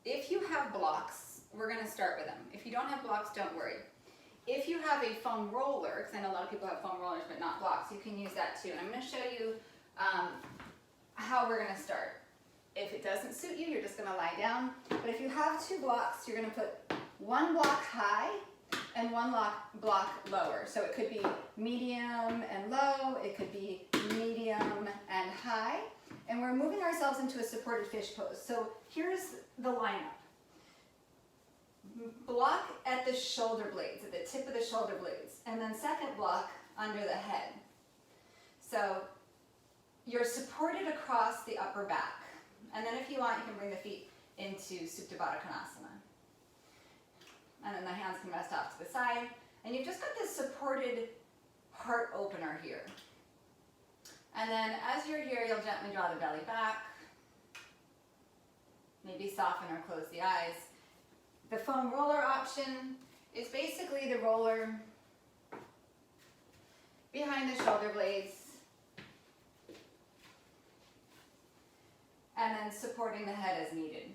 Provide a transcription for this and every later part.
if you have blocks, we're going to start with them. If you don't have blocks, don't worry. If you have a foam roller, because I know a lot of people have foam rollers but not blocks, you can use that too. And I'm going to show you how we're going to start. If it doesn't suit you, you're just going to lie down. But if you have 2 blocks, you're going to put 1 block high and 1 block lower. So it could be medium and low, it could be medium and high. And we're moving ourselves into a supported fish pose. So here's the lineup. Block at the shoulder blades, at the tip of the shoulder blades, and then second block under the head. So you're supported across the upper back. And then if you want, you can bring the feet into Supta Baddha Konasana. And then the hands can rest off to the side. And you've just got this supported heart opener here. And then as you're here, you'll gently draw the belly back. Maybe soften or close the eyes. The foam roller option is basically the roller behind the shoulder blades and then supporting the head as needed.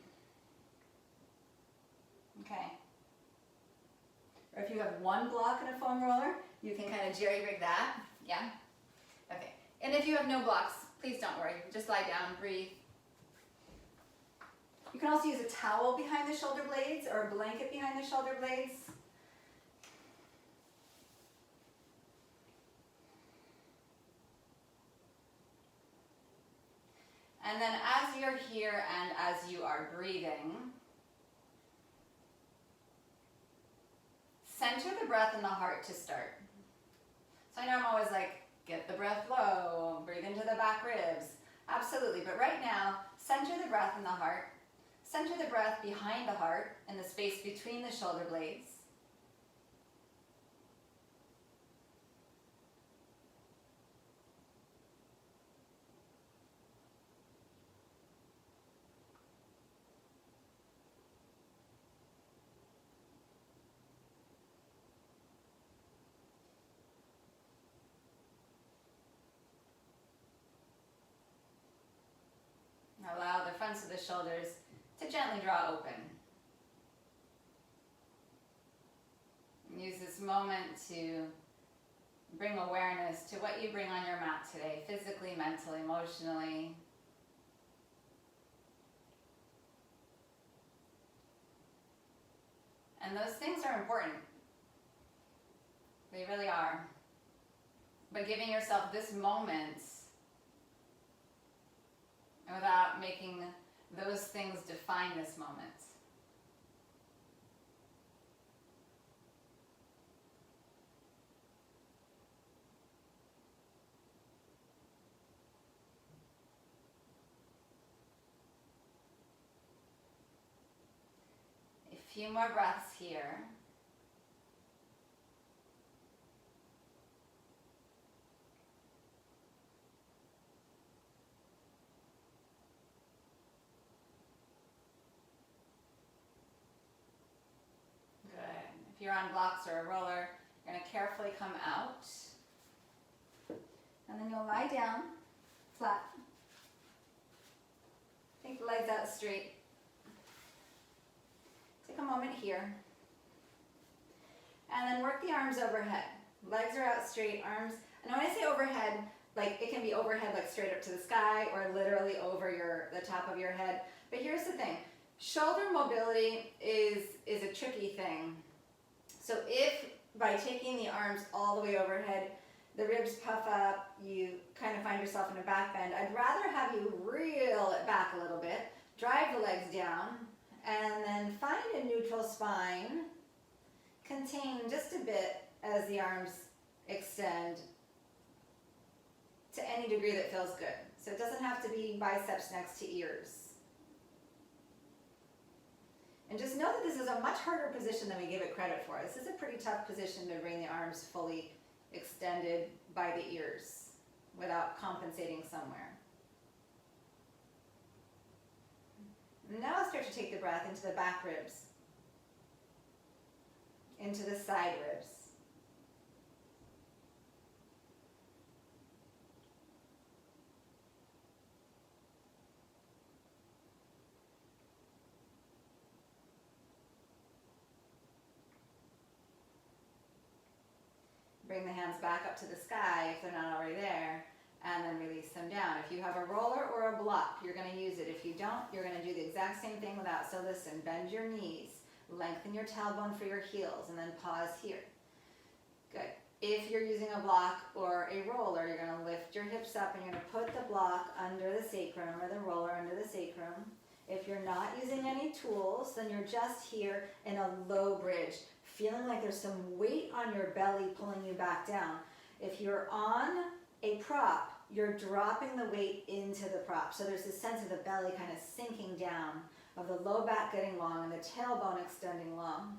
Okay. Or if you have 1 block in a foam roller, you can kind of jerry-rig that. Yeah? Okay. And if you have no blocks, please don't worry. Just lie down, breathe. You can also use a towel behind the shoulder blades or a blanket behind the shoulder blades. And then as you're here and as you are breathing, center the breath in the heart to start. So I know I'm always like, get the breath low, breathe into the back ribs. Absolutely, but right now, center the breath in the heart. Center the breath behind the heart in the space between the shoulder blades. Allow the fronts of the shoulders to gently draw open. Use this moment to bring awareness to what you bring on your mat today, physically, mentally, emotionally. And those things are important. They really are. But giving yourself this moment without making those things define this moment. A few more breaths here. If you're on blocks or a roller, you're going to carefully come out. And then you'll lie down, flat. Take the legs out straight. Take a moment here. And then work the arms overhead. Legs are out straight, arms. And when I say overhead, like it can be overhead like straight up to the sky or literally over the top of your head. But here's the thing. Shoulder mobility is a tricky thing. So if by taking the arms all the way overhead, the ribs puff up, you kind of find yourself in a back bend, I'd rather have you reel it back a little bit, drive the legs down, and then find a neutral spine, contain just a bit as the arms extend to any degree that feels good. So it doesn't have to be biceps next to ears. And just know that this is a much harder position than we give it credit for. This is a pretty tough position to bring the arms fully extended by the ears without compensating somewhere. Now start to take the breath into the back ribs, into the side ribs. Bring the hands back up to the sky if they're not already there, and then release them down. If you have a roller or a block, you're going to use it. If you don't, you're going to do the exact same thing without. So listen, bend your knees, lengthen your tailbone for your heels, and then pause here. Good. If you're using a block or a roller, you're going to lift your hips up and you're going to put the block under the sacrum or the roller under the sacrum. If you're not using any tools, then you're just here in a low bridge, feeling like there's some weight on your belly pulling you back down. If you're on a prop, you're dropping the weight into the prop. So there's this sense of the belly kind of sinking down, of the low back getting long and the tailbone extending long.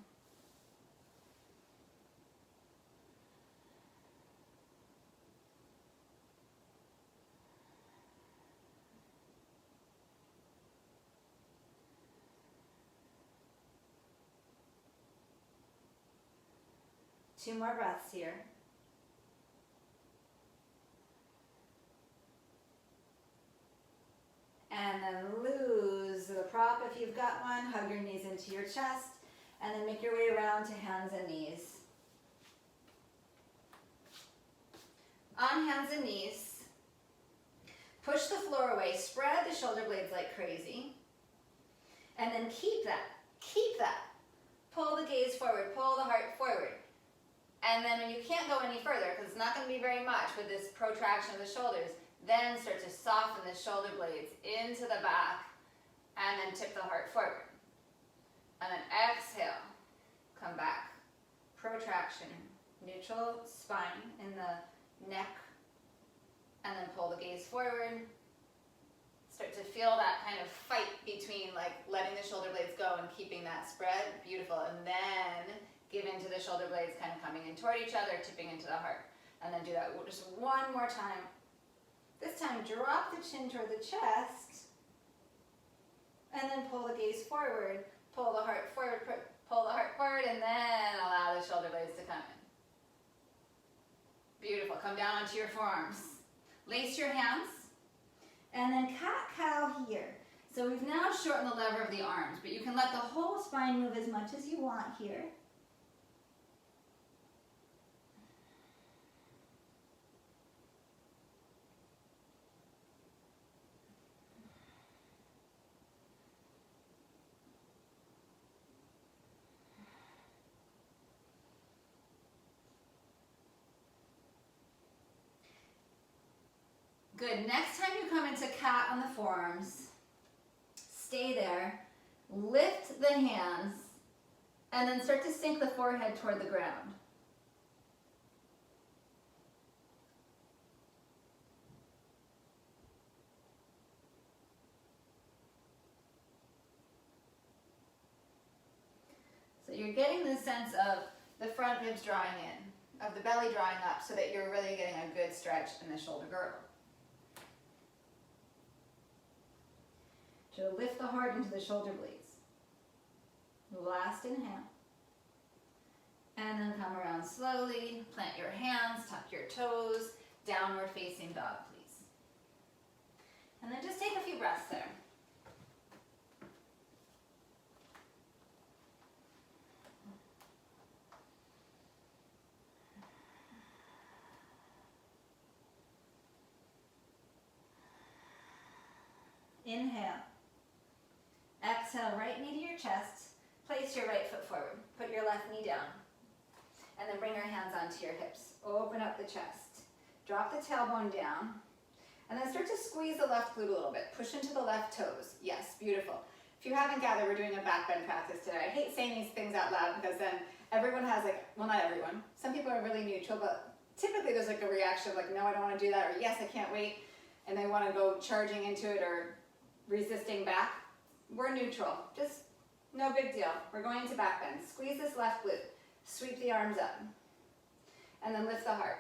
Two more breaths here. And then lose the prop if you've got one. Hug your knees into your chest. And then make your way around to hands and knees. On hands and knees, push the floor away. Spread the shoulder blades like crazy. And then keep that. Keep that. Pull the gaze forward. Pull the heart forward. And then when you can't go any further, because it's not going to be very much with this protraction of the shoulders, then start to soften the shoulder blades into the back and then tip the heart forward. And then exhale, come back. Protraction, neutral spine in the neck, and then pull the gaze forward. Start to feel that kind of fight between like letting the shoulder blades go and keeping that spread. Beautiful. And then give into the shoulder blades kind of coming in toward each other, tipping into the heart. And then do that just one more time. This time, drop the chin toward the chest. And then pull the gaze forward. Pull the heart forward, pull the heart forward, and then allow the shoulder blades to come in. Beautiful. Come down onto your forearms. Lace your hands. And then cat-cow here. So we've now shortened the lever of the arms, but you can let the whole spine move as much as you want here. Good. Next time you come into cat on the forearms, stay there, lift the hands, and then start to sink the forehead toward the ground. So you're getting the sense of the front ribs drawing in, of the belly drawing up, so that you're really getting a good stretch in the shoulder girdle. So lift the heart into the shoulder blades. Last inhale. And then come around slowly. Plant your hands, tuck your toes. Downward facing dog, please. And then just take a few breaths there. Inhale. Exhale, right knee to your chest. Place your right foot forward. Put your left knee down. And then bring your hands onto your hips. Open up the chest. Drop the tailbone down. And then start to squeeze the left glute a little bit. Push into the left toes. Yes, beautiful. If you haven't gathered, we're doing a back bend practice today. I hate saying these things out loud because then everyone has like, well, not everyone. Some people are really neutral, but typically there's like a reaction of like, no, I don't want to do that, or yes, I can't wait. And they want to go charging into it or resisting back. We're neutral, just no big deal. We're going into back bend. Squeeze this left glute, sweep the arms up, and then lift the heart.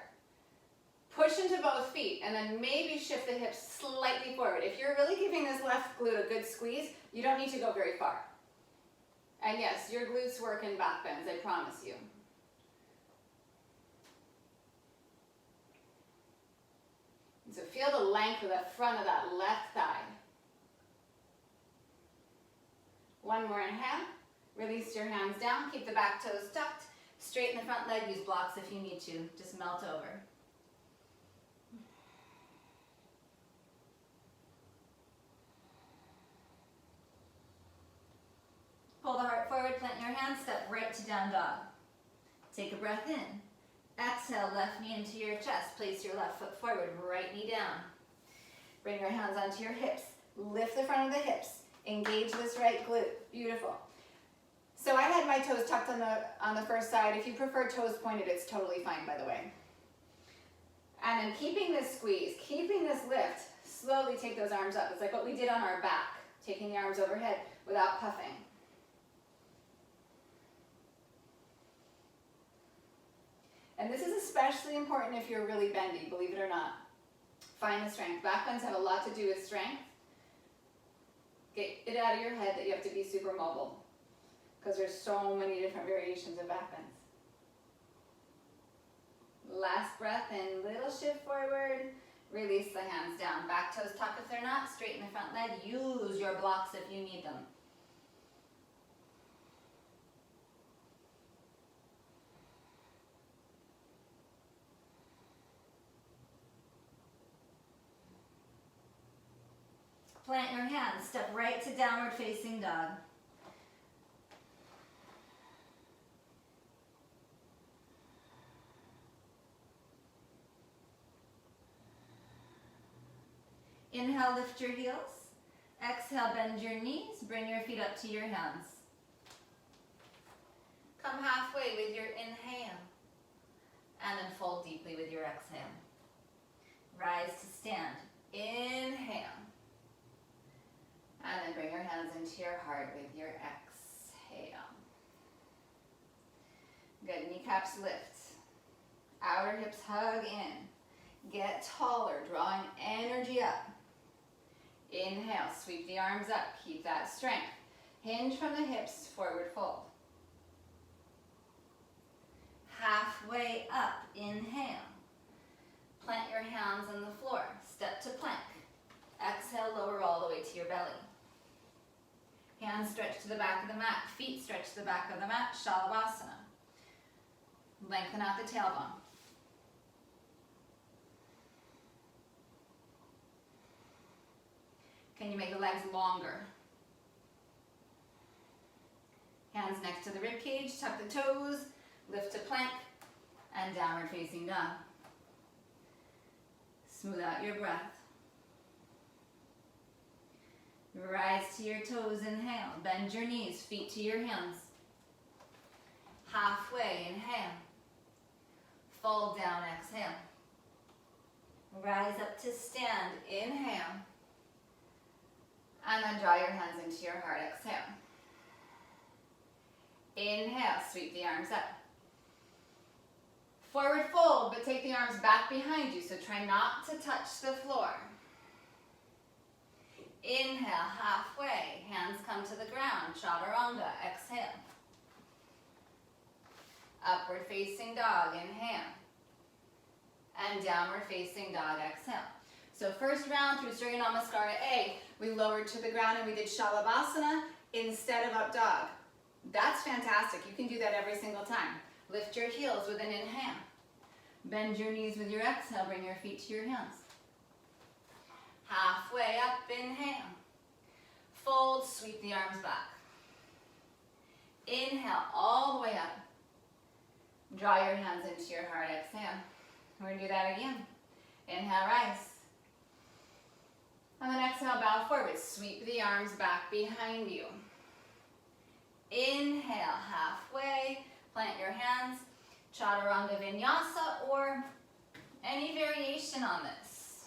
Push into both feet, and then maybe shift the hips slightly forward. If you're really giving this left glute a good squeeze, you don't need to go very far. And yes, your glutes work in back bends, I promise you. And so feel the length of the front of that left thigh. One more inhale. Release your hands down. Keep the back toes tucked. Straighten the front leg, use blocks if you need to. Just melt over. Pull the heart forward, plant your hands, step right to down dog. Take a breath in. Exhale, left knee into your chest. Place your left foot forward, right knee down. Bring your hands onto your hips. Lift the front of the hips. Engage this right glute. Beautiful. So I had my toes tucked on the first side. If you prefer toes pointed, it's totally fine, by the way. And then keeping this squeeze, keeping this lift, slowly take those arms up. It's like what we did on our back, taking the arms overhead without puffing. And this is especially important if you're really bendy, believe it or not. Find the strength. Back bends have a lot to do with strength. Get it out of your head that you have to be super mobile, because there's so many different variations of back bends. Last breath in, little shift forward, release the hands down. Back toes tuck if they're not, straighten the front leg, use your blocks if you need them. Plant your hands, step right to downward facing dog. Inhale, lift your heels. Exhale, bend your knees, bring your feet up to your hands. Come halfway with your inhale, and then fold deeply with your exhale. Rise to stand. Inhale. And then bring your hands into your heart with your exhale. Good, kneecaps lift. Outer hips hug in. Get taller, drawing energy up. Inhale, sweep the arms up, keep that strength. Hinge from the hips, forward fold. Halfway up, inhale. Plant your hands on the floor, step to plank. Exhale, lower all the way to your belly. Hands stretch to the back of the mat, feet stretch to the back of the mat, Shalabhasana. Lengthen out the tailbone. Can you make the legs longer? Hands next to the rib cage, tuck the toes, lift to plank, and downward facing dog. Smooth out your breath. Rise to your toes, inhale. Bend your knees, feet to your hands. Halfway, inhale. Fold down, exhale. Rise up to stand, inhale. And then draw your hands into your heart, exhale. Inhale, sweep the arms up. Forward fold, but take the arms back behind you, so try not to touch the floor. Inhale, halfway, hands come to the ground, chaturanga, exhale. Upward facing dog, inhale. And downward facing dog, exhale. So first round through Surya Namaskara A, we lowered to the ground and we did Shalabhasana instead of up dog. That's fantastic. You can do that every single time. Lift your heels with an inhale. Bend your knees with your exhale. Bring your feet to your hands. Halfway up, inhale. Fold, sweep the arms back. Inhale, all the way up. Draw your hands into your heart, exhale. We're going to do that again. Inhale, rise. And then exhale, bow forward. Sweep the arms back behind you. Inhale, halfway. Plant your hands. Chaturanga Vinyasa or any variation on this.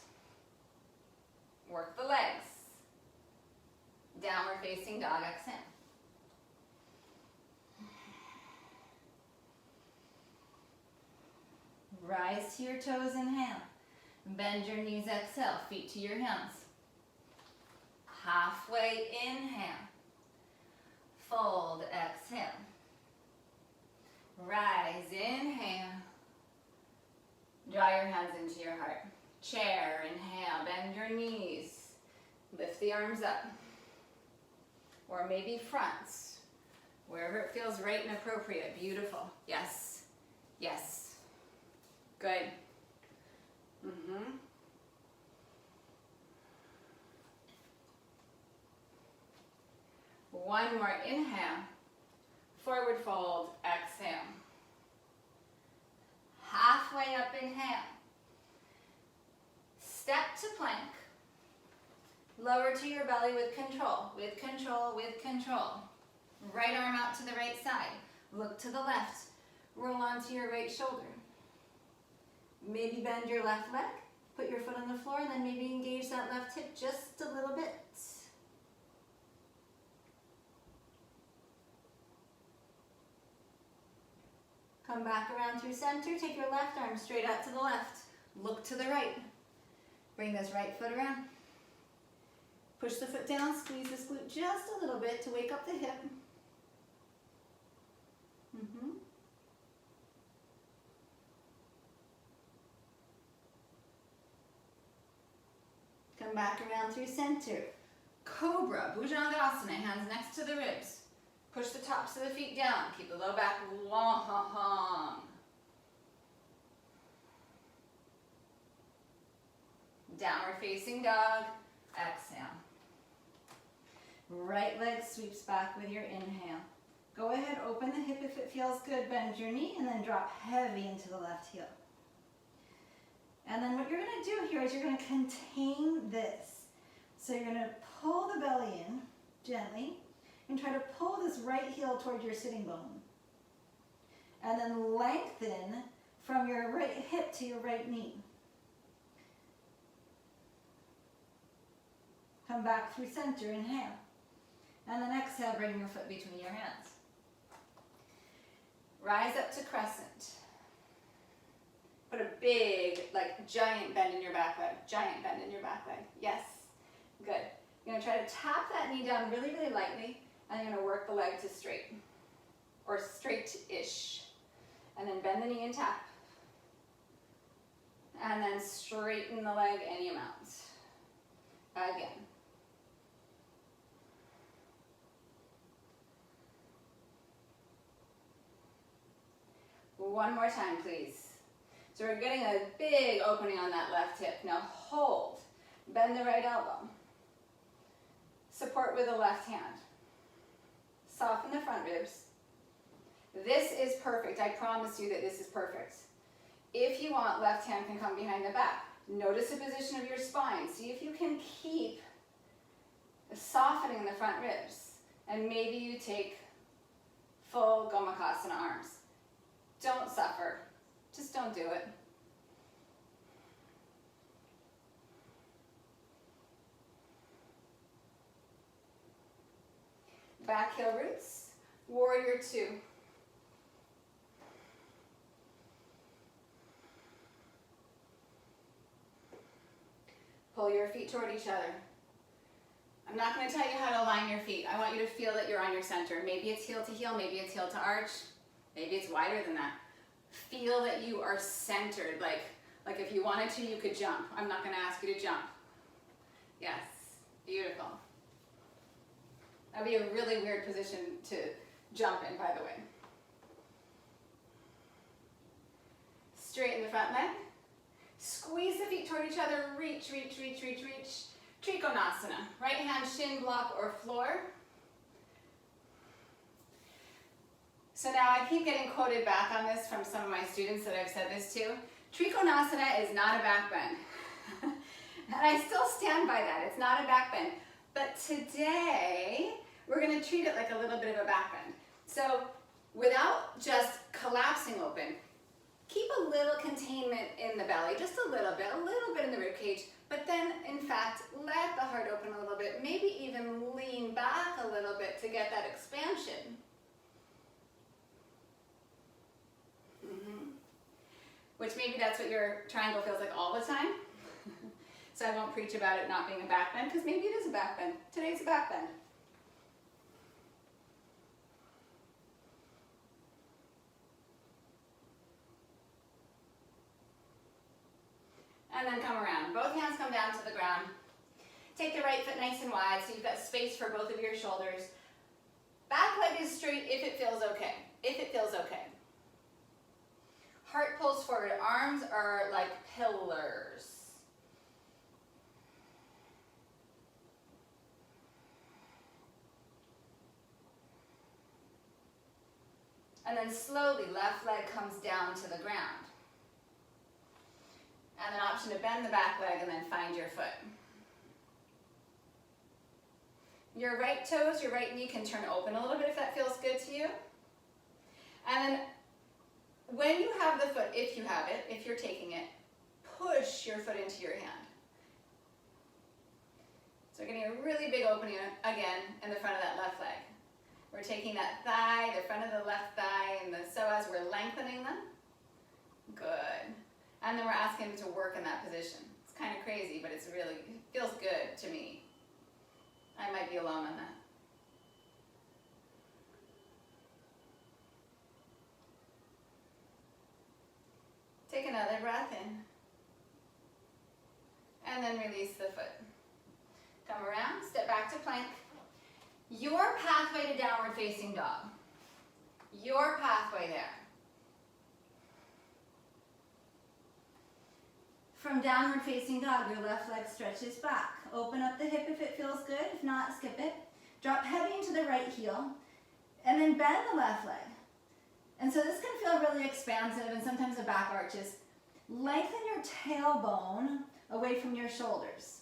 Work the legs. Downward facing dog, exhale. Rise to your toes, inhale. Bend your knees, exhale. Feet to your hands. Halfway, inhale. Fold, exhale. Rise, inhale. Draw your hands into your heart. Chair, inhale. Bend your knees. Lift the arms up. Or maybe fronts. Wherever it feels right and appropriate. Beautiful. Yes. Yes. Good. One more inhale. Forward fold. Exhale. Halfway up, inhale. Step to plank. Lower to your belly with control, with control, with control. Right arm out to the right side. Look to the left. Roll onto your right shoulder. Maybe bend your left leg. Put your foot on the floor and then maybe engage that left hip just a little bit. Come back around through center. Take your left arm straight out to the left. Look to the right. Bring this right foot around. Push the foot down, squeeze this glute just a little bit to wake up the hip. Come back around through center. Cobra, Bhujangasana, hands next to the ribs. Push the tops of the feet down. Keep the low back long. Downward facing dog. Exhale. Right leg sweeps back with your inhale. Go ahead, open the hip if it feels good. Bend your knee and then drop heavy into the left heel. And then what you're going to do here is you're going to contain this. So you're going to pull the belly in gently and try to pull this right heel toward your sitting bone. And then lengthen from your right hip to your right knee. Come back through center, inhale. And then exhale, bring your foot between your hands. Rise up to crescent. Put a big, like giant bend in your back leg. Giant bend in your back leg. Yes. Good. You're going to try to tap that knee down really, really lightly. And you're going to work the leg to straight. Or straight-ish. And then bend the knee and tap. And then straighten the leg any amount. Again. One more time, please. So we're getting a big opening on that left hip. Now hold. Bend the right elbow. Support with the left hand. Soften the front ribs. This is perfect. I promise you that this is perfect. If you want, left hand can come behind the back. Notice the position of your spine. See if you can keep softening the front ribs. And maybe you take full Gomukhasana arms. Don't suffer. Just don't do it. Back heel roots. Warrior two. Pull your feet toward each other. I'm not going to tell you how to align your feet. I want you to feel that you're on your center. Maybe it's heel to heel, maybe it's heel to arch, maybe it's wider than that. Feel that you are centered, like if you wanted to, you could jump. I'm not going to ask you to jump. Yes, beautiful. That would be a really weird position to jump in, by the way. Straighten the front leg. Squeeze the feet toward each other. Reach, reach, reach, reach, reach. Trikonasana. Right hand shin block or floor. So now I keep getting quoted back on this from some of my students that I've said this to. Trikonasana is not a back bend. And I still stand by that. It's not a back bend. But today, we're going to treat it like a little bit of a back bend. So without just collapsing open, keep a little containment in the belly, just a little bit in the rib cage, but then in fact, let the heart open a little bit, maybe even lean back a little bit to get that expansion. Which maybe that's what your triangle feels like all the time. So I won't preach about it not being a back bend, because maybe it is a back bend. Today's a back bend. And then come around. Both hands come down to the ground. Take the right foot nice and wide so you've got space for both of your shoulders. Back leg is straight, if it feels okay. If it feels okay. Heart pulls forward. Arms are like pillars. And then slowly, left leg comes down to the ground. And an option to bend the back leg and then find your foot. Your right toes, your right knee can turn open a little bit if that feels good to you. And then when you have the foot, if you have it, if you're taking it, push your foot into your hand. So we're getting a really big opening again in the front of that left leg. We're taking that thigh, the front of the left thigh and the psoas, we're lengthening them. Good. And then we're asking them to work in that position. It's kind of crazy, but it's really, it feels good to me. I might be alone on that. Take another breath in. And then release the foot. Come around, step back to plank. Your pathway to downward facing dog. Your pathway there. From downward facing dog, your left leg stretches back. Open up the hip if it feels good. If not, skip it. Drop heavy into the right heel. And then bend the left leg. And so this can feel really expansive and sometimes the back arches. Lengthen your tailbone away from your shoulders.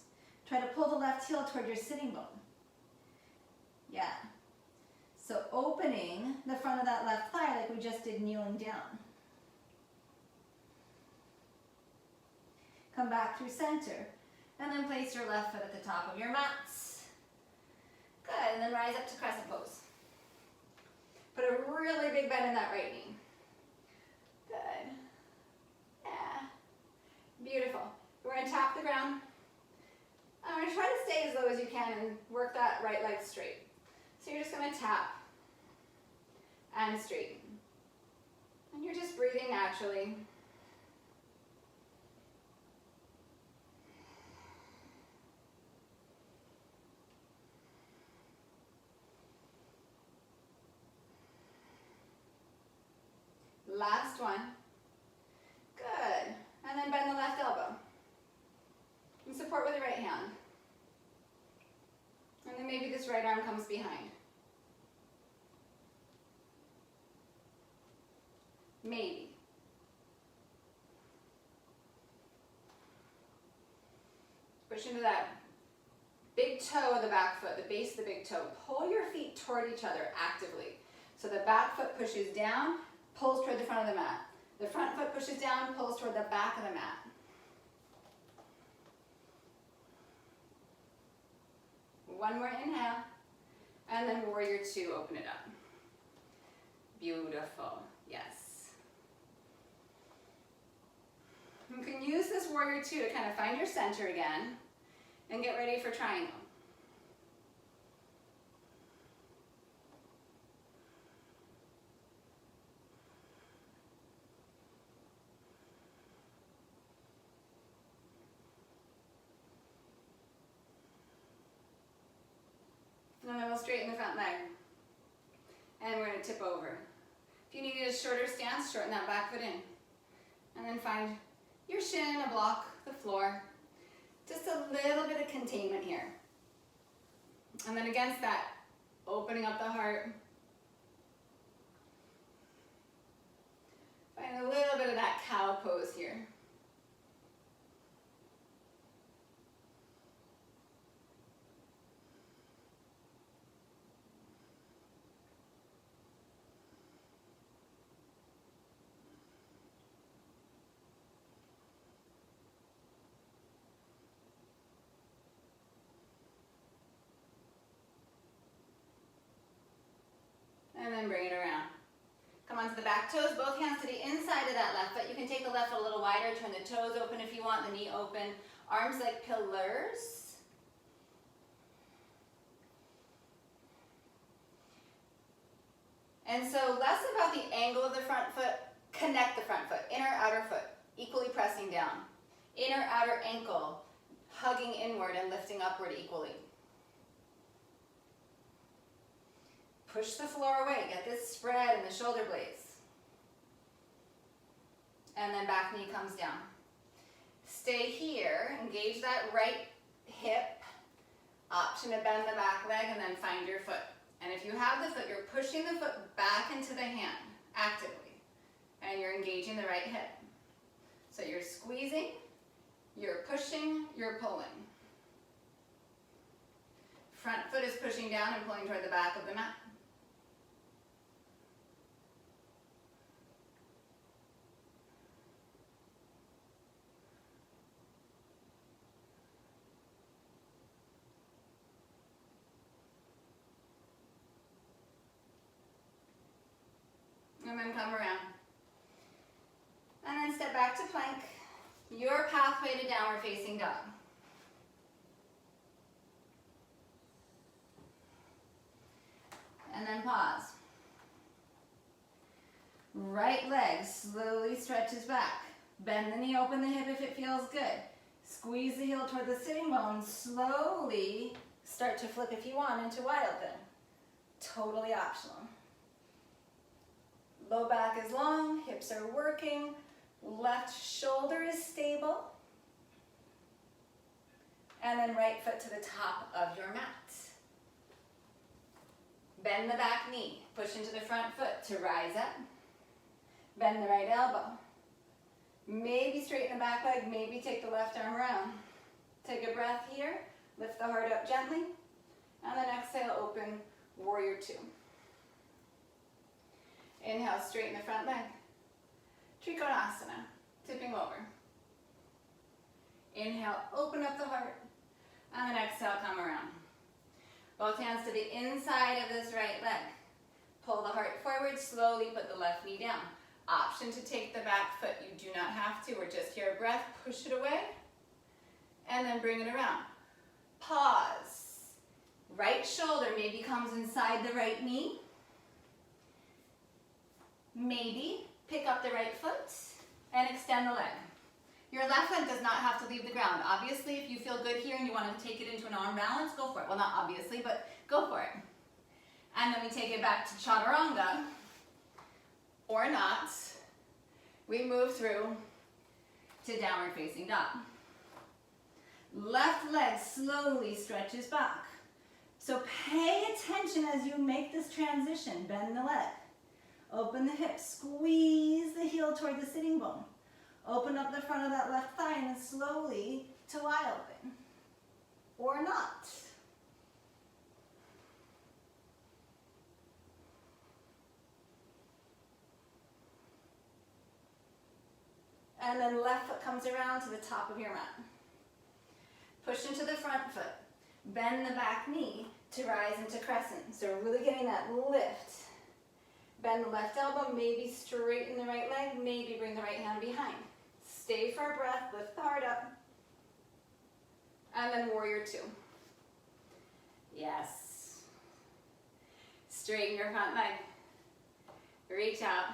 Try to pull the left heel toward your sitting bone. Yeah. So opening the front of that left thigh like we just did kneeling down. Come back through center. And then place your left foot at the top of your mats. Good, and then rise up to crescent pose. Put a really big bend in that right knee. Good. Yeah. Beautiful. We're going to tap the ground. I'm going to try to stay as low as you can and work that right leg straight. So you're just going to tap and straighten. And you're just breathing naturally. Last one. Good. And then bend the left elbow. And support with the right hand. And then maybe this right arm comes behind. Maybe. Push into that big toe of the back foot, the base of the big toe. Pull your feet toward each other actively. So the back foot pushes down, pulls toward the front of the mat. The front foot pushes down, pulls toward the back of the mat. One more inhale, and then warrior two, open it up. Beautiful, yes. You can use this warrior two to kind of find your center again and get ready for triangle. And then we'll straighten the front leg. And we're going to tip over. If you need a shorter stance, shorten that back foot in. And then find your shin, a block, the floor. Just a little bit of containment here. And then against that, opening up the heart. Find a little bit of that cow pose here. And then bring it around. Come onto the back toes, both hands to the inside of that left foot. You can take the left foot a little wider, turn the toes open if you want, the knee open. Arms like pillars. And so less about the angle of the front foot, connect the front foot, inner, outer foot, equally pressing down. Inner, outer ankle, hugging inward and lifting upward equally. Push the floor away. Get this spread in the shoulder blades. And then back knee comes down. Stay here. Engage that right hip. Option to bend the back leg and then find your foot. And if you have the foot, you're pushing the foot back into the hand actively. And you're engaging the right hip. So you're squeezing, you're pushing, you're pulling. Front foot is pushing down and pulling toward the back of the mat. And then come around. And then step back to plank. Your pathway to downward facing dog. And then pause. Right leg slowly stretches back. Bend the knee, open the hip if it feels good. Squeeze the heel toward the sitting bone. Slowly start to flip if you want into wide open. Totally optional. Low back is long, hips are working, left shoulder is stable, and then right foot to the top of your mat. Bend the back knee, push into the front foot to rise up. Bend the right elbow. Maybe straighten the back leg, maybe take the left arm around. Take a breath here, lift the heart up gently, and then exhale, open, warrior two. Inhale, straighten the front leg. Trikonasana, tipping over. Inhale, open up the heart. And then exhale, come around. Both hands to the inside of this right leg. Pull the heart forward, slowly put the left knee down. Option to take the back foot. You do not have to. We're just here, breath, push it away. And then bring it around. Pause. Right shoulder maybe comes inside the right knee. Maybe pick up the right foot and extend the leg. Your left leg does not have to leave the ground. Obviously, if you feel good here and you want to take it into an arm balance, go for it. Well, not obviously, but go for it. And then we take it back to chaturanga, or not. We move through to downward facing dog. Left leg slowly stretches back. So pay attention as you make this transition. Bend the leg. Open the hips, squeeze the heel toward the sitting bone. Open up the front of that left thigh and then slowly to wide open. Or not. And then left foot comes around to the top of your mat. Push into the front foot. Bend the back knee to rise into crescent. So really getting that lift. Bend the left elbow, maybe straighten the right leg, maybe bring the right hand behind. Stay for a breath, lift the heart up. And then warrior two. Yes. Straighten your front leg. Reach out,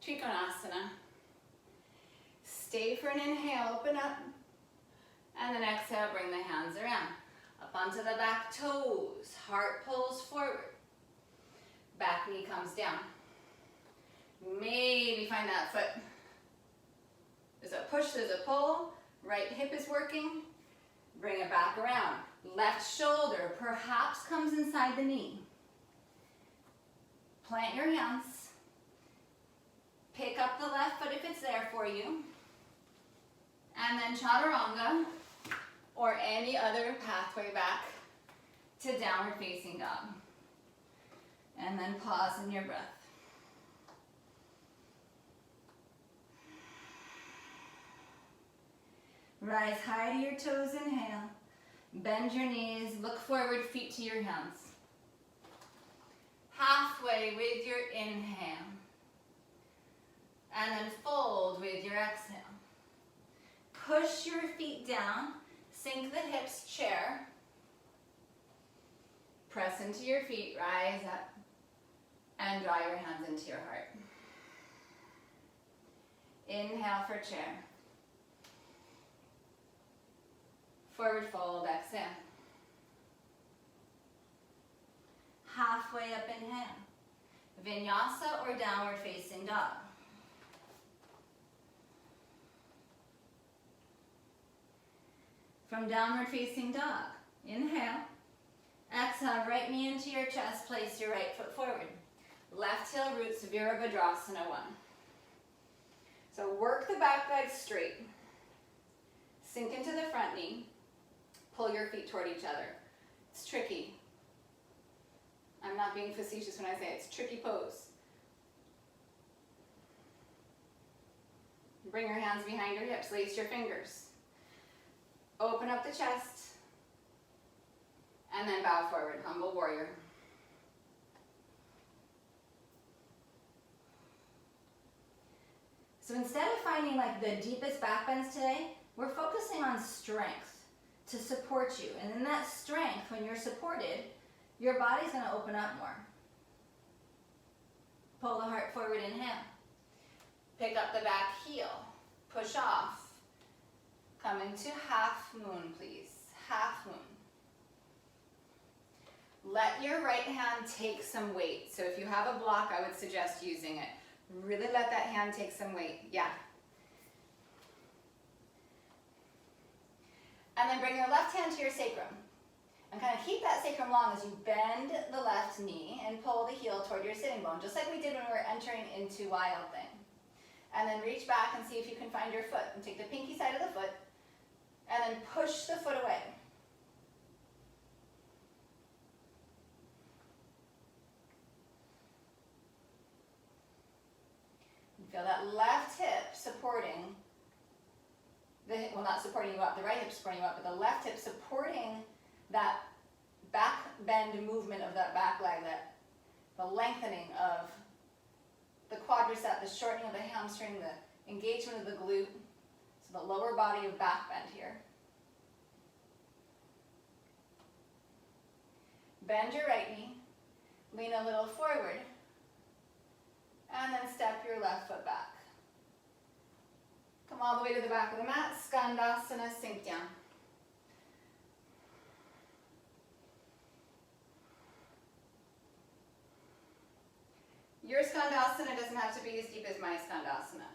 Trikonasana. Stay for an inhale, open up. And then exhale, bring the hands around. Up onto the back toes, heart pulls forward. Back knee comes down. Maybe find that foot. There's a push, there's a pull. Right hip is working. Bring it back around. Left shoulder perhaps comes inside the knee. Plant your hands. Pick up the left foot if it's there for you. And then chaturanga or any other pathway back to downward facing dog. And then pause in your breath. Rise high to your toes, inhale. Bend your knees, look forward, feet to your hands. Halfway with your inhale. And then fold with your exhale. Push your feet down, sink the hips, chair. Press into your feet, rise up, and draw your hands into your heart. Inhale for chair. Forward fold, exhale. Halfway up, inhale. Vinyasa or downward facing dog. From downward facing dog, inhale. Exhale, right knee into your chest, place your right foot forward. Left heel roots, Virabhadrasana 1. So work the back leg straight. Sink into the front knee. Pull your feet toward each other. It's tricky. I'm not being facetious when I say it's tricky pose. Bring your hands behind your hips, lace your fingers. Open up the chest. And then bow forward, humble warrior. So instead of finding like the deepest back bends today, we're focusing on strength to support you. And in that strength, when you're supported, your body's gonna open up more. Pull the heart forward, inhale. Pick up the back heel, push off. Come into half moon, please, half moon. Let your right hand take some weight. So if you have a block, I would suggest using it. Really let that hand take some weight, yeah. And then bring your left hand to your sacrum. And kind of keep that sacrum long as you bend the left knee and pull the heel toward your sitting bone, just like we did when we were entering into Wild Thing. And then reach back and see if you can find your foot. And take the pinky side of the foot, and then push the foot away. Feel that left hip supporting, well, not supporting you up, the right hip supporting you up, but the left hip supporting that back bend movement of that back leg, the lengthening of the quadricep, the shortening of the hamstring, the engagement of the glute, so the lower body of back bend here. Bend your right knee, lean a little forward, and then step your left foot back. Come all the way to the back of the mat, Skandasana, sink down. Your Skandasana doesn't have to be as deep as my Skandasana.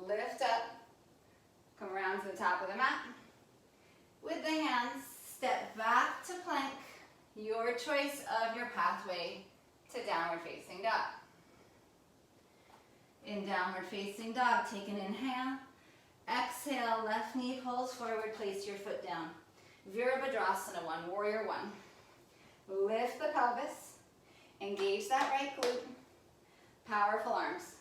Lift up. Come around to the top of the mat. With the hands, step back to plank, your choice of your pathway to downward facing dog. In downward facing dog, take an inhale. Exhale, left knee pulls forward, place your foot down. Virabhadrasana 1, warrior 1. Lift the pelvis, engage that right glute, powerful arms.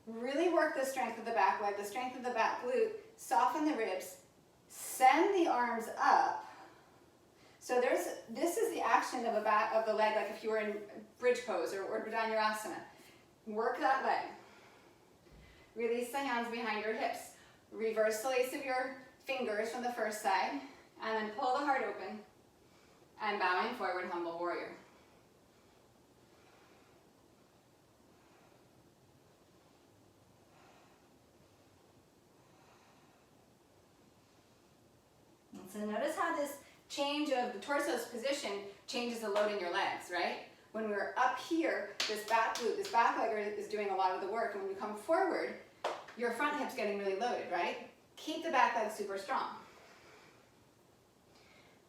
Really work the strength of the back leg, the strength of the back glute, soften the ribs, send the arms up. So this is the action of the leg, like if you were in bridge pose or Urdhva. Work that leg. Release the hands behind your hips. Reverse the lace of your fingers from the first side, and then pull the heart open, and bowing forward, humble warrior. So notice how this change of the torso's position changes the load in your legs, right? When we're up here, this back glute, this back leg is doing a lot of the work, and when you come forward, your front hip's getting really loaded, right? Keep the back leg super strong.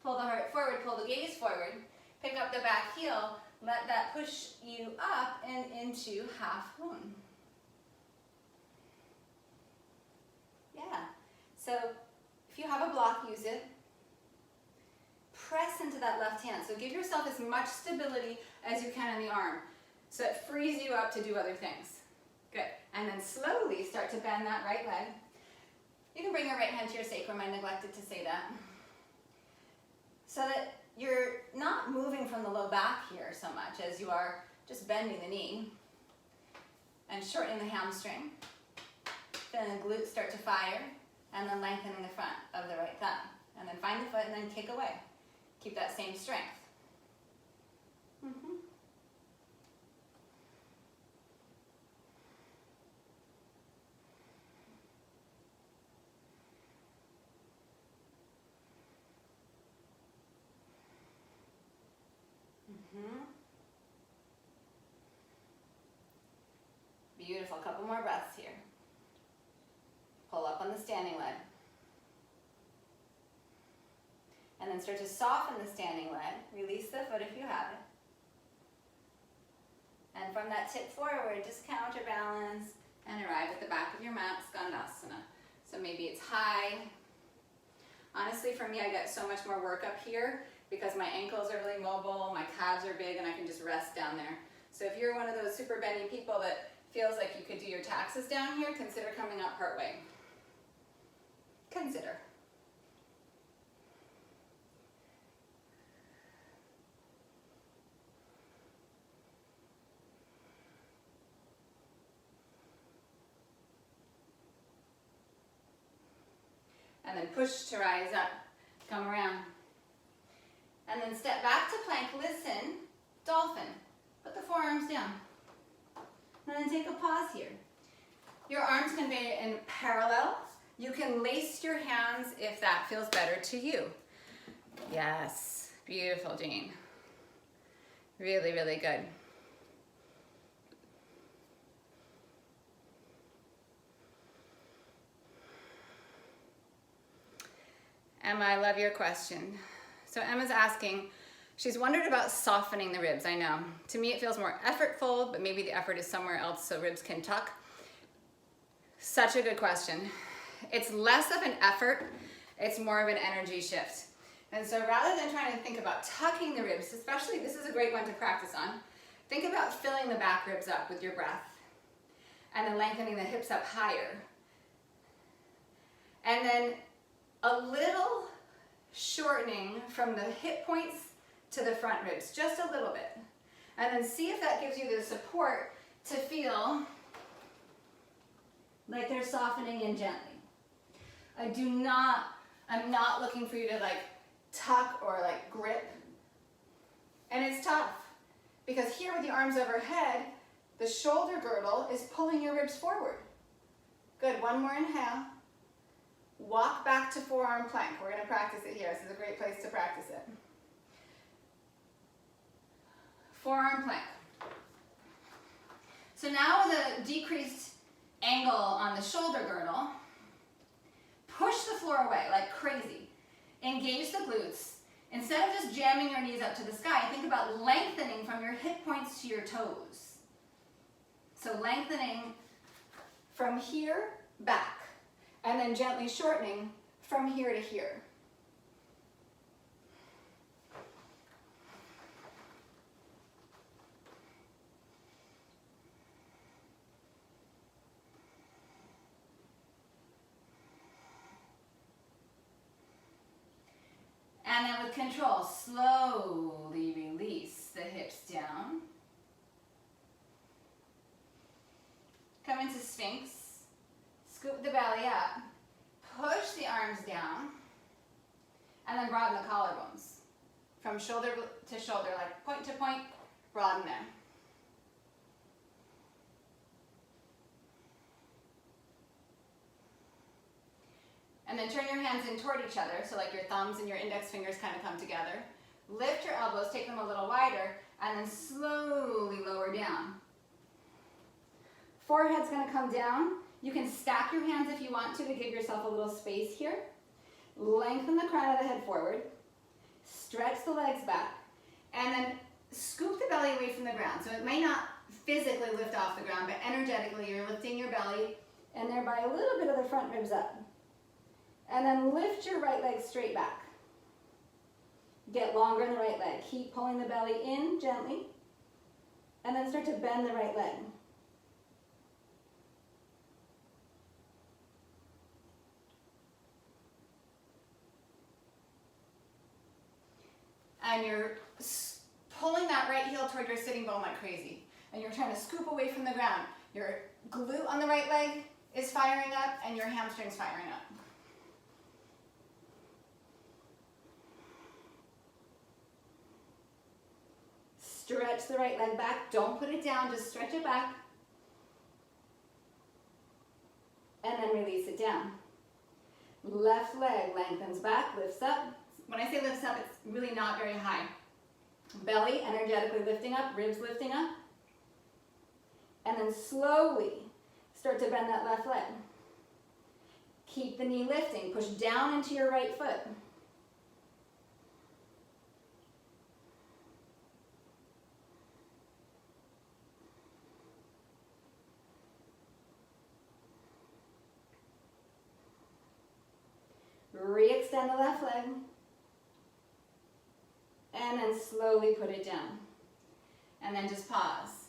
Pull the heart forward, pull the gaze forward, pick up the back heel, let that push you up and into half moon. Yeah, so if you have a block, use it. Press into that left hand. So give yourself as much stability as you can in the arm, so it frees you up to do other things. Good. And then slowly start to bend that right leg. You can bring your right hand to your sacrum. I neglected to say that. So that you're not moving from the low back here so much as you are just bending the knee and shortening the hamstring. Then the glutes start to fire, and then lengthening the front of the right thumb. And then find the foot and then kick away. Keep that same strength. Beautiful. Couple more breaths here. Pull up on the standing leg. And then start to soften the standing leg. Release the foot if you have it. And from that tip forward, just counterbalance and arrive at the back of your mat, Skandasana. So maybe it's high. Honestly, for me, I get so much more work up here because my ankles are really mobile, my calves are big, and I can just rest down there. So if you're one of those super bendy people that feels like you could do your taxes down here, consider coming up part way. Consider. And then push to rise up, come around. And then step back to plank, listen, dolphin. Put the forearms down. And then take a pause here. Your arms can be in parallel. You can lace your hands if that feels better to you. Yes, beautiful, Jane. Really, really good. Emma, I love your question. So Emma's asking, she's wondered about softening the ribs. I know. To me, it feels more effortful, but maybe the effort is somewhere else so ribs can tuck. Such a good question. It's less of an effort, it's more of an energy shift. And so rather than trying to think about tucking the ribs, especially, this is a great one to practice on, think about filling the back ribs up with your breath and then lengthening the hips up higher. And then a little shortening from the hip points to the front ribs, just a little bit. And then see if that gives you the support to feel like they're softening in gently. I'm not looking for you to like tuck or like grip. And it's tough because here with the arms overhead, the shoulder girdle is pulling your ribs forward. Good, one more inhale. Walk back to forearm plank. We're going to practice it here. This is a great place to practice it. Forearm plank. So now with a decreased angle on the shoulder girdle, push the floor away like crazy. Engage the glutes. Instead of just jamming your knees up to the sky, think about lengthening from your hip points to your toes. So lengthening from here back. And then gently shortening from here to here. And then with control, slowly release the hips down. Come into Sphinx. Scoop the belly up, push the arms down, and then broaden the collarbones. From shoulder to shoulder, like point to point, broaden them. And then turn your hands in toward each other, so like your thumbs and your index fingers kind of come together. Lift your elbows, take them a little wider, and then slowly lower down. Forehead's going to come down. You can stack your hands if you want to give yourself a little space here. Lengthen the crown of the head forward. Stretch the legs back. And then scoop the belly away from the ground. So it may not physically lift off the ground, but energetically you're lifting your belly and thereby a little bit of the front ribs up. And then lift your right leg straight back. Get longer in the right leg. Keep pulling the belly in gently. And then start to bend the right leg. And you're pulling that right heel toward your sitting bone like crazy. And you're trying to scoop away from the ground. Your glute on the right leg is firing up and your hamstring's firing up. Stretch the right leg back. Don't put it down, just stretch it back. And then release it down. Left leg lengthens back, lifts up. When I say lifts up, it's really not very high. Belly energetically lifting up, ribs lifting up. And then slowly start to bend that left leg. Keep the knee lifting. Push down into your right foot. Re-extend the left leg. And then slowly put it down. And then just pause.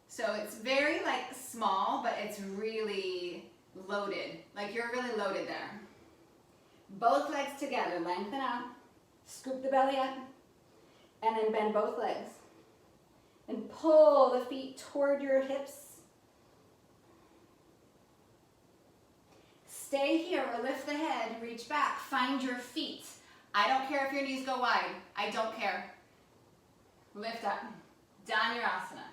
So it's very like small, but it's really loaded. Like you're really loaded there. Both legs together, lengthen out. Scoop the belly up. And then bend both legs. And pull the feet toward your hips. Stay here or lift the head, reach back, find your feet. I don't care if your knees go wide. I don't care. Lift up. Dhanurasana.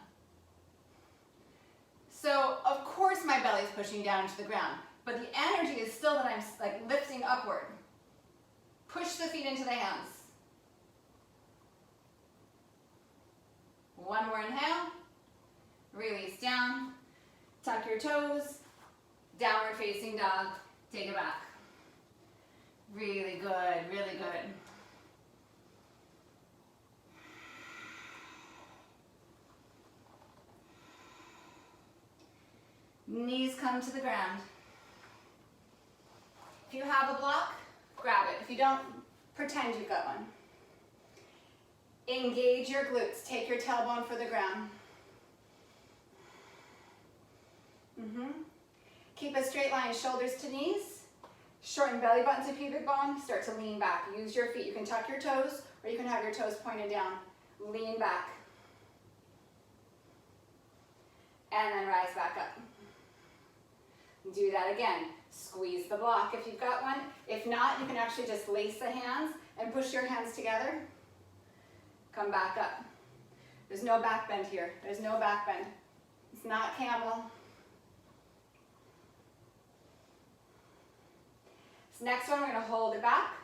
So, of course my belly's pushing down to the ground, but the energy is still that I'm like lifting upward. Push the feet into the hands. One more inhale. Release down. Tuck your toes. Downward facing dog. Take it back. Really good, really good. Knees come to the ground. If you have a block, grab it. If you don't, pretend you've got one. Engage your glutes. Take your tailbone for the ground. Keep a straight line, shoulders to knees. Shorten belly button to pubic bone. Start to lean back. Use your feet. You can tuck your toes, or you can have your toes pointed down. Lean back. And then rise back up. Do that again. Squeeze the block if you've got one. If not, you can actually just lace the hands and push your hands together. Come back up. There's no back bend here. There's no back bend. It's not camel. This next one, we're going to hold it back.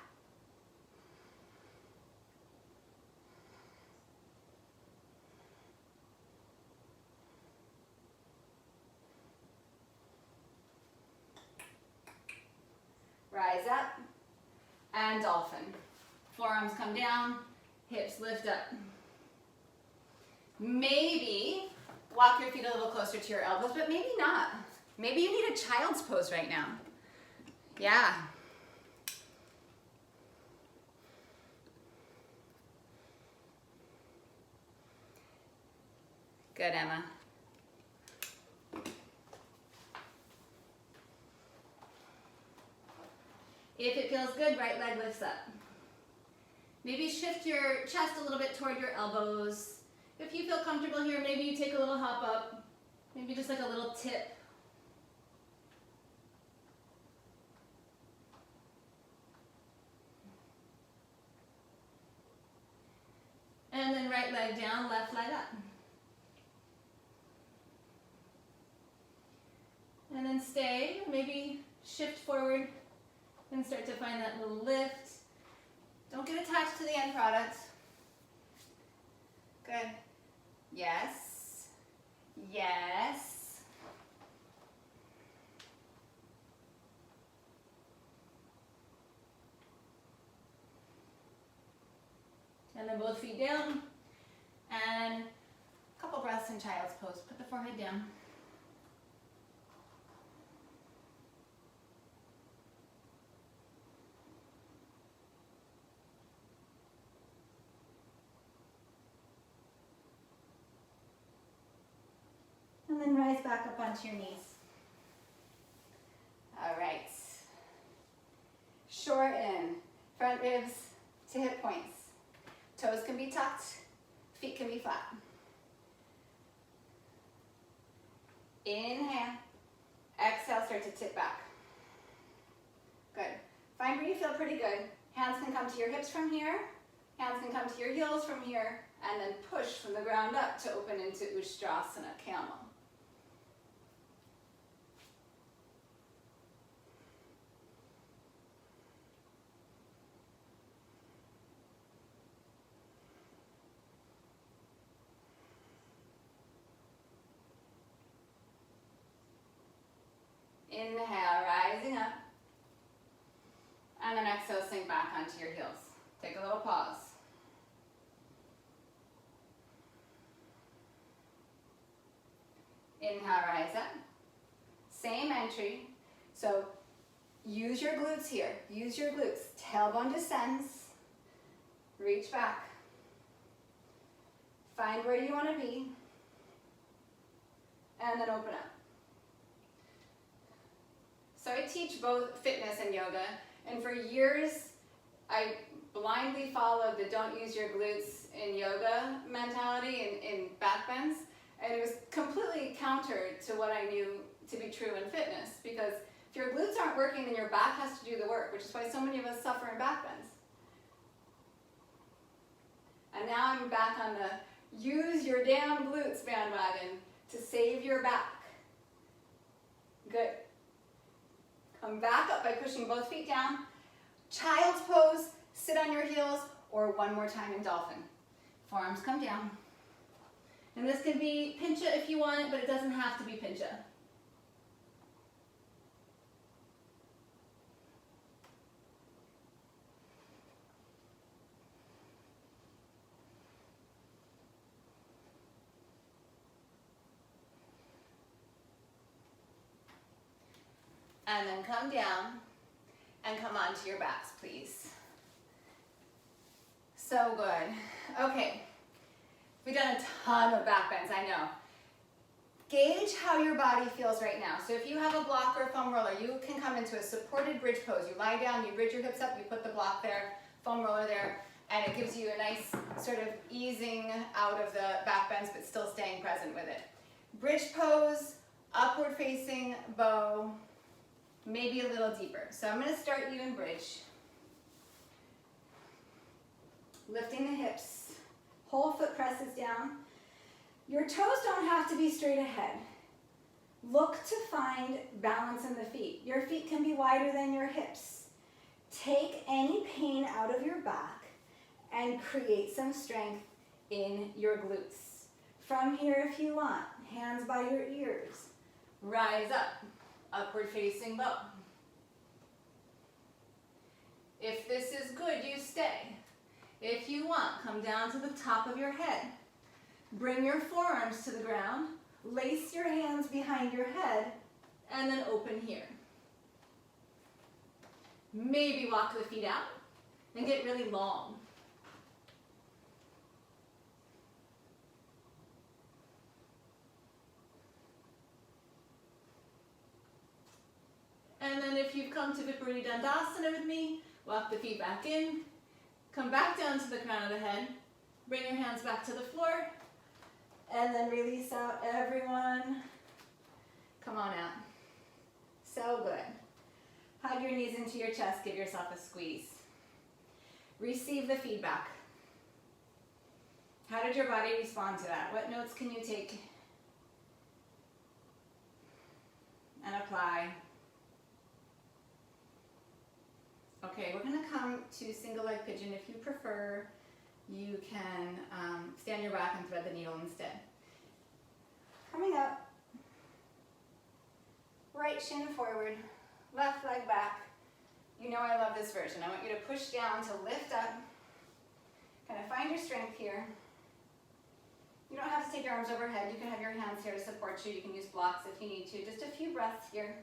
Rise up, and dolphin. Forearms come down, hips lift up. Maybe walk your feet a little closer to your elbows, but maybe not. Maybe you need a child's pose right now. Yeah. Good, Emma. If it feels good, right leg lifts up. Maybe shift your chest a little bit toward your elbows. If you feel comfortable here, maybe you take a little hop up. Maybe just like a little tip. And then right leg down, left leg up. And then stay, maybe shift forward and start to find that little lift. Don't get attached to the end product. Good. Yes. Yes. And then both feet down. And a couple breaths in child's pose. Put the forehead down. And then rise back up onto your knees. All right. Shorten front ribs to hip points. Toes can be tucked, feet can be flat. Inhale. Exhale, start to tip back. Good. Find where you feel pretty good. Hands can come to your hips from here. Hands can come to your heels from here. And then push from the ground up to open into Ustrasana, camel. Take a little pause. Inhale, rise up. Same entry. So use your glutes here. Use your glutes. Tailbone descends. Reach back. Find where you want to be. And then open up. So I teach both fitness and yoga. And for years, I blindly followed the don't use your glutes in yoga mentality in backbends. And it was completely counter to what I knew to be true in fitness. Because if your glutes aren't working, then your back has to do the work, which is why so many of us suffer in backbends. And now I'm back on the use your damn glutes bandwagon to save your back. Good. Come back up by pushing both feet down. Child's pose, sit on your heels, or one more time in dolphin. Forearms come down. And this can be pincha if you want it, but it doesn't have to be pincha. And then come down and come onto your backs, please. So good. Okay. We've done a ton of back bends, I know. Gauge how your body feels right now. So if you have a block or a foam roller, you can come into a supported bridge pose. You lie down, you bridge your hips up, you put the block there, foam roller there, and it gives you a nice sort of easing out of the back bends, but still staying present with it. Bridge pose, upward facing bow, maybe a little deeper. So I'm going to start you in bridge. Lifting the hips, whole foot presses down. Your toes don't have to be straight ahead. Look to find balance in the feet. Your feet can be wider than your hips. Take any pain out of your back and create some strength in your glutes. From here, if you want, hands by your ears. Rise up, upward facing bow. If this is good, you stay. If you want, come down to the top of your head. Bring your forearms to the ground. Lace your hands behind your head, and then open here. Maybe walk the feet out and get really long. And then if you've come to Viparita Dandasana with me, walk the feet back in, come back down to the crown of the head, bring your hands back to the floor, and then release out, everyone. Come on out. So good. Hug your knees into your chest, give yourself a squeeze. Receive the feedback. How did your body respond to that? What notes can you take and apply? Okay, we're going to come to single leg pigeon. If you prefer, you can stand your back and thread the needle instead. Coming up, right shin forward, left leg back. You know I love this version. I want you to push down to lift up. Kind of find your strength here. You don't have to take your arms overhead. You can have your hands here to support you. You can use blocks if you need to. Just a few breaths here.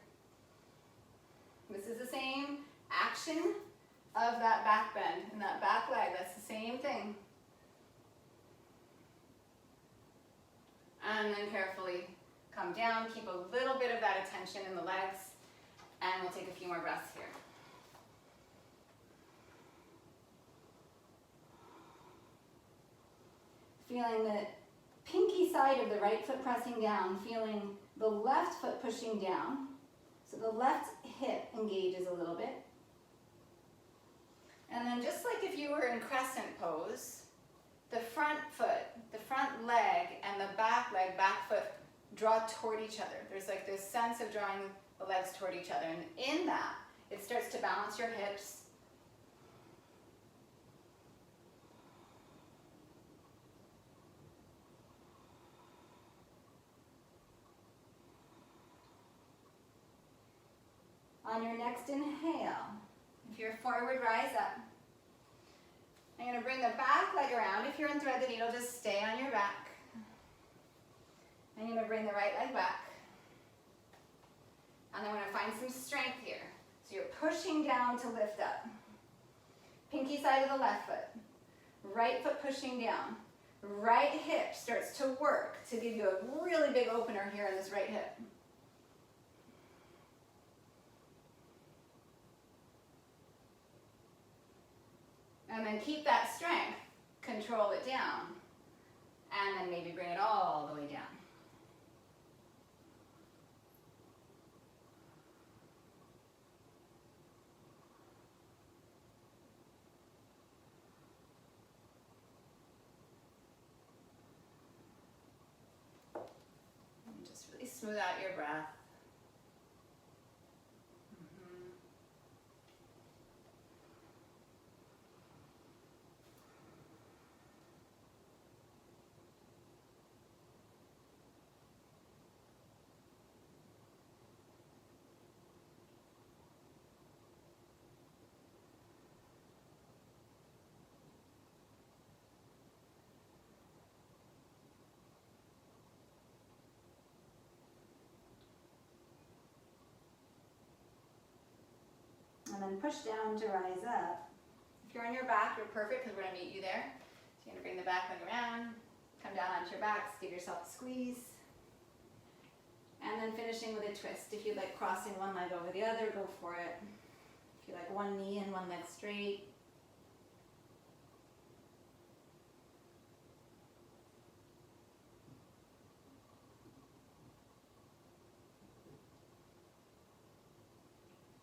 This is the same action of that back bend and that back leg. That's the same thing. And then carefully come down. Keep a little bit of that attention in the legs. And we'll take a few more breaths here. Feeling the pinky side of the right foot pressing down. Feeling the left foot pushing down. So the left hip engages a little bit. And then just like if you were in crescent pose, the front foot, the front leg, and the back leg, back foot draw toward each other. There's like this sense of drawing the legs toward each other. And in that, it starts to balance your hips. On your next inhale, if you're forward, rise up. You're going to bring the back leg around. If you're in thread the needle, just stay on your back. And you're going to bring the right leg back. And then we're going to find some strength here. So you're pushing down to lift up. Pinky side of the left foot. Right foot pushing down. Right hip starts to work to give you a really big opener here in this right hip. And then keep that strength. Control it down. And then maybe bring it all the way down. And just really smooth out your breath. And then push down to rise up. If you're on your back, you're perfect because we're going to meet you there. So you're going to bring the back leg around, come down onto your backs, give yourself a squeeze. And then finishing with a twist. If you like crossing one leg over the other, go for it. If you like one knee and one leg straight.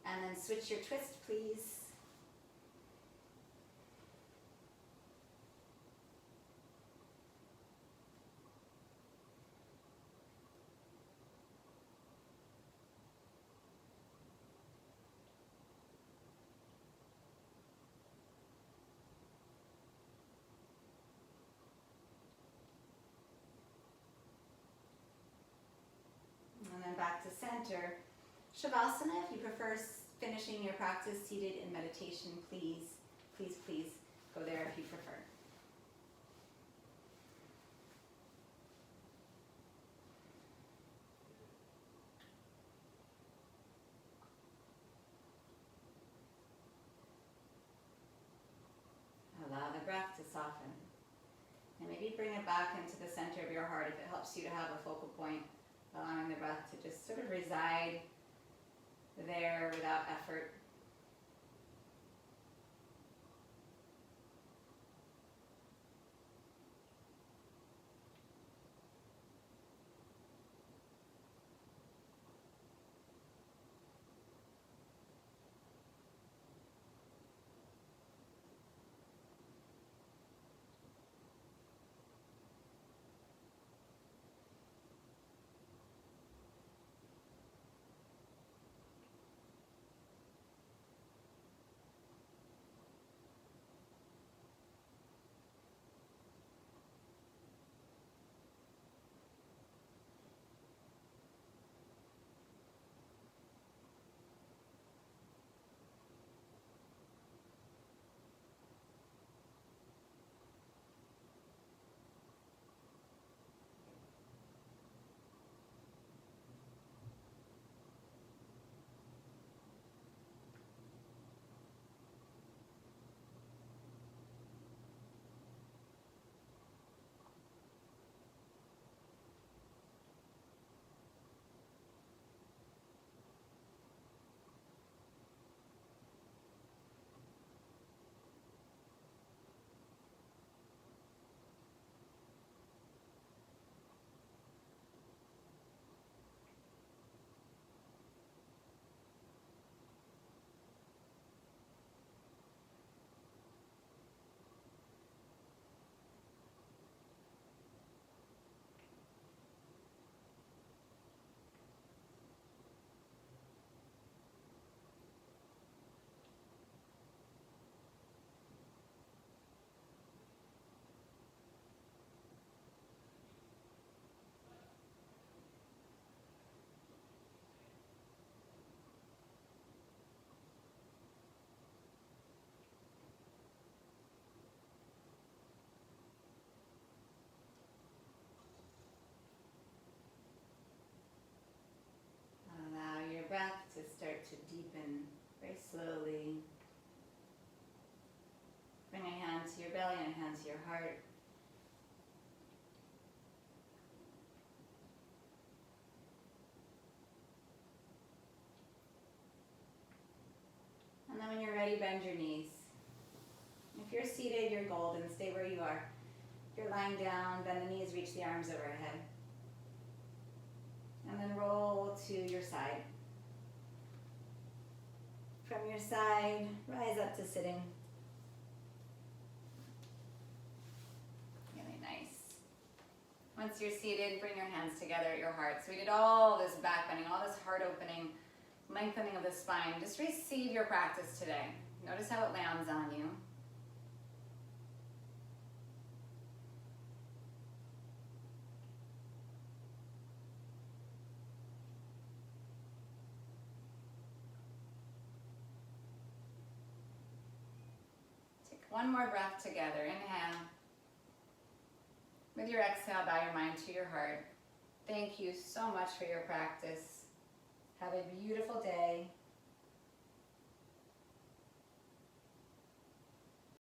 And then switch your twist, please. And then back to center. Shavasana, if you prefer finishing your practice seated in meditation, please, please, please go there if you prefer. Allow the breath to soften. And maybe bring it back into the center of your heart if it helps you to have a focal point, allowing the breath to just sort of reside there without effort. bend your knees. If you're seated, you're golden. Stay where you are. If you're lying down, bend the knees, reach the arms overhead. And then roll to your side. From your side, rise up to sitting. Really nice. Once you're seated, bring your hands together at your heart. So we did all this back bending, all this heart opening, lengthening of the spine. Just receive your practice today. Notice how it lands on you. One more breath together. Inhale. With your exhale, bow your mind to your heart. Thank you so much for your practice. Have a beautiful day.